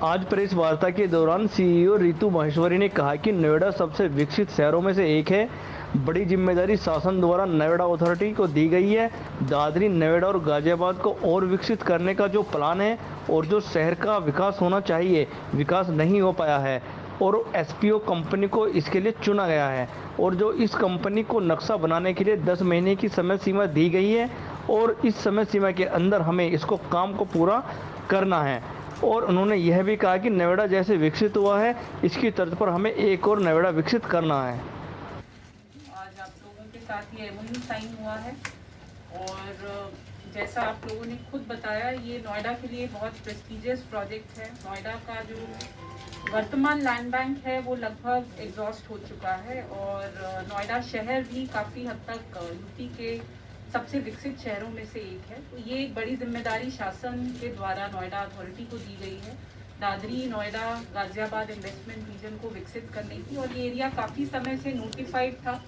आज प्रेस वार्ता के दौरान सीईओ रितु माहेश्वरी ने कहा कि नोएडा सबसे विकसित शहरों में से एक है। बड़ी जिम्मेदारी शासन द्वारा नोएडा अथॉरिटी को दी गई है। दादरी, नोएडा और गाजियाबाद को और विकसित करने का जो प्लान है और जो शहर का विकास होना चाहिए, विकास नहीं हो पाया है और एसपीओ कंपनी को इसके लिए चुना गया है और जो इस कंपनी को नक्शा बनाने के लिए 10 महीने की समय सीमा दी गई है और इस समय सीमा के अंदर हमें इसको काम को पूरा करना है। और उन्होंने यह भी कहा कि नोएडा जैसे विकसित हुआ है, इसकी तर्ज पर हमें एक और नोएडा विकसित करना है। आज आप लोगों के साथ ये एमओयू साइन हुआ है और जैसा आप लोगों ने खुद बताया, ये नोएडा के लिए बहुत प्रेस्टिजियस प्रोजेक्ट है। नोएडा का जो वर्तमान लैंड बैंक है वो लगभग एग्जॉस्ट हो चुका है और नोएडा शहर भी काफ़ी हद तक यूपी के सबसे विकसित शहरों में से एक है। तो ये एक बड़ी जिम्मेदारी शासन के द्वारा नोएडा अथॉरिटी को दी गई है, दादरी, नोएडा, गाजियाबाद इन्वेस्टमेंट रीजन को विकसित करने की। और ये एरिया काफ़ी समय से नोटिफाइड था,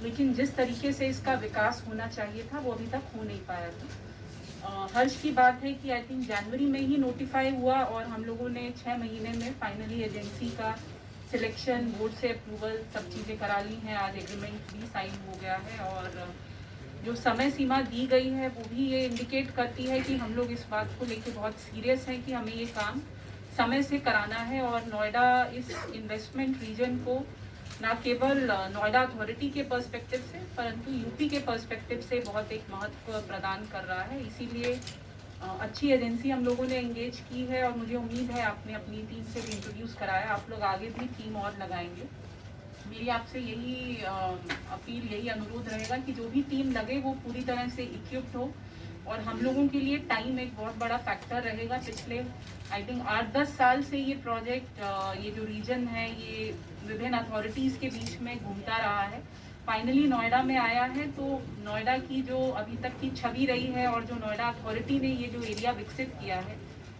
लेकिन जिस तरीके से इसका विकास होना चाहिए था वो अभी तक हो नहीं पाया था। हर्ष की बात है कि आई थिंक जनवरी में ही नोटिफाई हुआ और हम लोगों ने 6 महीने में फाइनली एजेंसी का सिलेक्शन, बोर्ड से अप्रूवल, सब चीज़ें करा ली हैं। आज एग्रीमेंट भी साइन हो गया है और जो समय सीमा दी गई है वो भी ये इंडिकेट करती है कि हम लोग इस बात को लेकर बहुत सीरियस हैं कि हमें ये काम समय से कराना है। और नोएडा इस इन्वेस्टमेंट रीजन को ना केवल नोएडा अथॉरिटी के पर्सपेक्टिव से परंतु यूपी के पर्सपेक्टिव से बहुत एक महत्व प्रदान कर रहा है। इसीलिए अच्छी एजेंसी हम लोगों ने एंगेज की है और मुझे उम्मीद है आपने अपनी टीम से भी इंट्रोड्यूस कराया, आप लोग आगे भी टीम और लगाएंगे। मेरी आपसे यही अपील, यही अनुरोध रहेगा कि जो भी टीम लगे वो पूरी तरह से इक्विप्ड हो। और हम लोगों के लिए टाइम एक बहुत बड़ा फैक्टर रहेगा। पिछले आई थिंक 8-10 साल से ये प्रोजेक्ट, ये जो रीजन है, ये विभिन्न अथॉरिटीज़ के बीच में घूमता रहा है। फाइनली नोएडा में आया है, तो नोएडा की जो अभी तक की छवि रही है और जो नोएडा अथॉरिटी ने ये जो एरिया विकसित किया है,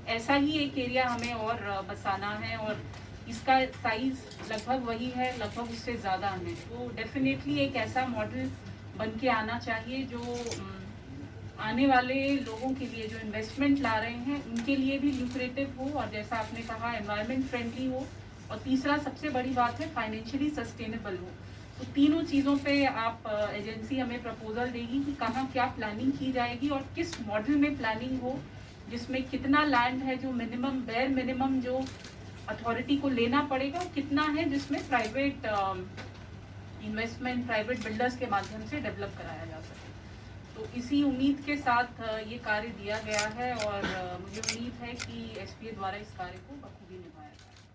ऐसा ही एक एरिया हमें और बसाना है और इसका साइज लगभग वही है, लगभग उससे ज़्यादा हमें। तो डेफिनेटली एक ऐसा मॉडल बन के आना चाहिए जो आने वाले लोगों के लिए, जो इन्वेस्टमेंट ला रहे हैं, उनके लिए भी ल्यूक्रेटिव हो और जैसा आपने कहा एनवायरनमेंट फ्रेंडली हो। और तीसरा सबसे बड़ी बात है फाइनेंशियली सस्टेनेबल हो। तो तीनों चीज़ों पे आप एजेंसी हमें प्रपोजल देगी कि कहाँ क्या प्लानिंग की जाएगी और किस मॉडल में प्लानिंग हो, जिसमें कितना लैंड है जो मिनिमम, बेयर मिनिमम जो अथॉरिटी को लेना पड़ेगा, कितना है जिसमें प्राइवेट इन्वेस्टमेंट, प्राइवेट बिल्डर्स के माध्यम से डेवलप कराया जा सके। तो इसी उम्मीद के साथ ये कार्य दिया गया है और मुझे उम्मीद है कि एसपीए द्वारा इस कार्य को बखूबी निभाया जाए।